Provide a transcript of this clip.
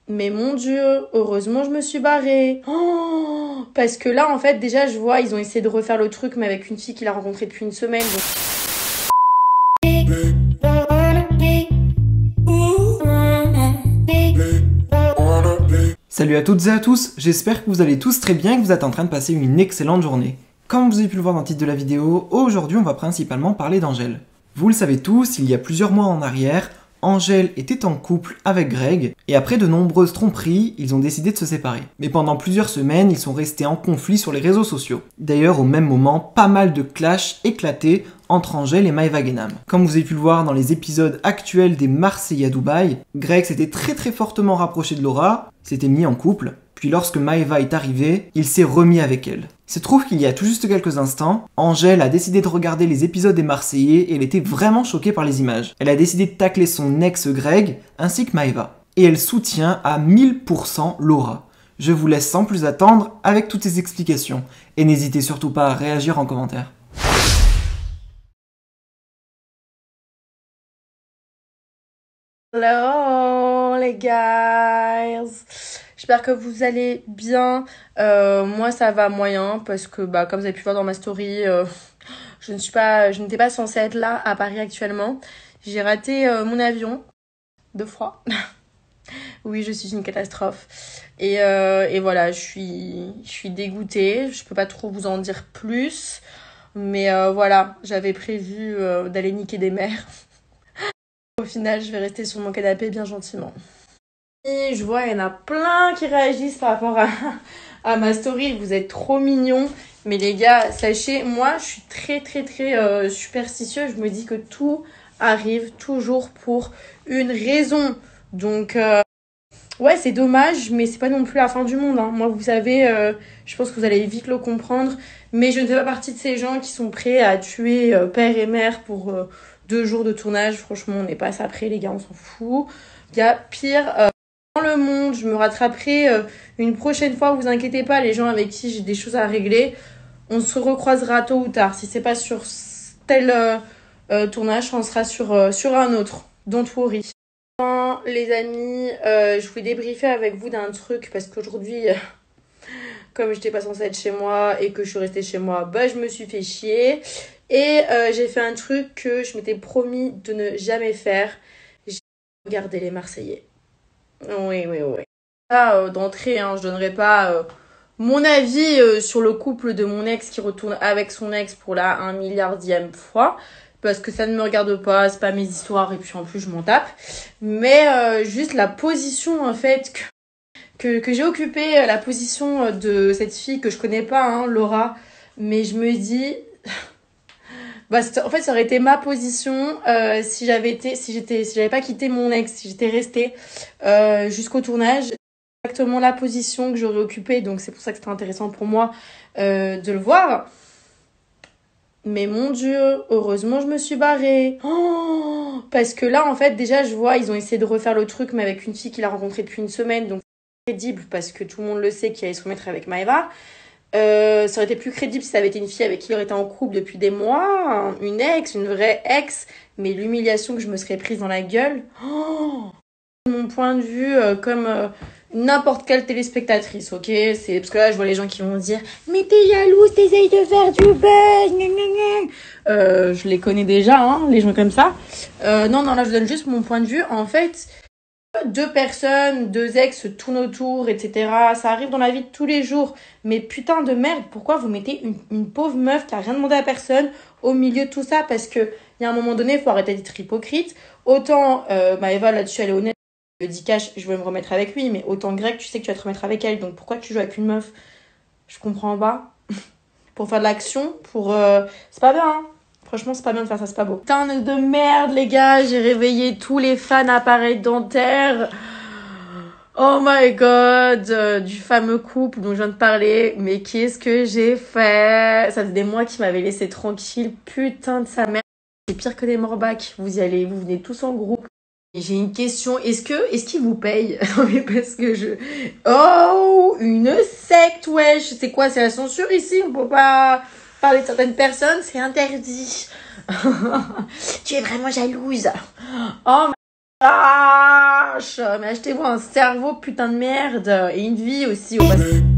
Mais mon Dieu, heureusement je me suis barrée. Oh, parce que là, en fait, déjà, je vois, ils ont essayé de refaire le truc, mais avec une fille qu'il a rencontrée depuis une semaine. Donc... Salut à toutes et à tous, j'espère que vous allez tous très bien et que vous êtes en train de passer une excellente journée. Comme vous avez pu le voir dans le titre de la vidéo, aujourd'hui on va principalement parler d'Angèle. Vous le savez tous, il y a plusieurs mois en arrière, Angèle était en couple avec Greg, et après de nombreuses tromperies, ils ont décidé de se séparer. Mais pendant plusieurs semaines, ils sont restés en conflit sur les réseaux sociaux. D'ailleurs, au même moment, pas mal de clashs éclataient entre Angèle et Maëva Guénam. Comme vous avez pu le voir dans les épisodes actuels des Marseillais à Dubaï, Greg s'était très fortement rapproché de Laura, s'était mis en couple, puis lorsque Maëva est arrivée, il s'est remis avec elle. Il se trouve qu'il y a tout juste quelques instants, Angèle a décidé de regarder les épisodes des Marseillais et elle était vraiment choquée par les images. Elle a décidé de tacler son ex Greg ainsi que Maëva. Et elle soutient à 1000% Laura. Je vous laisse sans plus attendre avec toutes ces explications. Et n'hésitez surtout pas à réagir en commentaire. Hello les guys, j'espère que vous allez bien. Moi ça va moyen parce que comme vous avez pu voir dans ma story, je n'étais pas censée être là à Paris actuellement. J'ai raté mon avion 2 fois. Oui, je suis une catastrophe. Et voilà, je suis dégoûtée. Je peux pas trop vous en dire plus, mais voilà, j'avais prévu d'aller niquer des mères. Au final, je vais rester sur mon canapé bien gentiment. Et je vois, il y en a plein qui réagissent par rapport à ma story. Vous êtes trop mignons. Mais les gars, sachez, moi, je suis très superstitieuse. Je me dis que tout arrive toujours pour une raison. Donc, ouais, c'est dommage, mais c'est pas non plus la fin du monde, hein. Moi, vous savez, je pense que vous allez vite le comprendre. Mais je ne fais pas partie de ces gens qui sont prêts à tuer père et mère pour 2 jours de tournage. Franchement, on n'est pas ça près, les gars, on s'en fout. Il y a pire dans le monde. Je me rattraperai une prochaine fois, vous inquiétez pas, les gens avec qui j'ai des choses à régler. On se recroisera tôt ou tard. Si c'est pas sur tel tournage, on sera sur un autre. Don't worry. Les amis, je voulais débriefer avec vous d'un truc parce qu'aujourd'hui, comme j'étais pas censée être chez moi et que je suis restée chez moi, je me suis fait chier et j'ai fait un truc que je m'étais promis de ne jamais faire. J'ai regardé les Marseillais. Oui. Là, d'entrée, hein, je donnerai pas mon avis sur le couple de mon ex qui retourne avec son ex pour la 1 milliardième fois. Parce que ça ne me regarde pas, c'est pas mes histoires et puis en plus je m'en tape. Mais juste la position en fait que j'ai occupée, la position de cette fille que je connais pas, hein, Laura. Mais je me dis, en fait ça aurait été ma position si j'avais pas quitté mon ex, si j'étais restée jusqu'au tournage. Exactement la position que j'aurais occupée, donc c'est pour ça que c'était intéressant pour moi de le voir. Mais mon Dieu, heureusement je me suis barrée. Oh, parce que là, en fait, déjà, je vois, ils ont essayé de refaire le truc, mais avec une fille qu'il a rencontrée depuis une semaine. Donc, c'est crédible parce que tout le monde le sait qu'il allait se remettre avec Maëva. Ça aurait été plus crédible si ça avait été une fille avec qui il aurait été en couple depuis des mois. Hein, une ex, une vraie ex. Mais l'humiliation que je me serais prise dans la gueule. Oh, mon point de vue, comme n'importe quelle téléspectatrice, ok? C'est parce que là, je vois les gens qui vont dire mais t'es jalouse, t'essayes de faire du buzz, gna gna gna. Je les connais déjà, hein, les gens comme ça. Non, là, je donne juste mon point de vue. En fait, 2 personnes, 2 ex se tournent autour, etc. Ça arrive dans la vie de tous les jours. Mais putain de merde, pourquoi vous mettez une pauvre meuf qui a rien demandé à personne au milieu de tout ça? Parce que il y a un moment donné, il faut arrêter d'être hypocrite. Autant Maëva, là-dessus, elle est honnête. Je dis cash, je veux me remettre avec lui, mais autant Greg, tu sais que tu vas te remettre avec elle, donc pourquoi tu joues avec une meuf? Je comprends pas. Pour faire de l'action, c'est pas bien, hein. Franchement, c'est pas bien de faire ça, c'est pas beau. Putain de merde, les gars, j'ai réveillé tous les fans appareils dentaires. Oh my god, du fameux couple dont je viens de parler. Mais qu'est-ce que j'ai fait? Ça faisait des mois qu'il m'avait laissé tranquille. Putain de sa mère. C'est pire que des morbacs. Vous y allez, vous venez tous en groupe. J'ai une question, est-ce qu'ils vous payent? Non mais parce que Oh, une secte, wesh. C'est quoi, c'est la censure ici? On peut pas parler de certaines personnes, c'est interdit. Tu es vraiment jalouse. Oh, Ah, mais achetez-vous un cerveau, putain de merde, et une vie aussi au passage.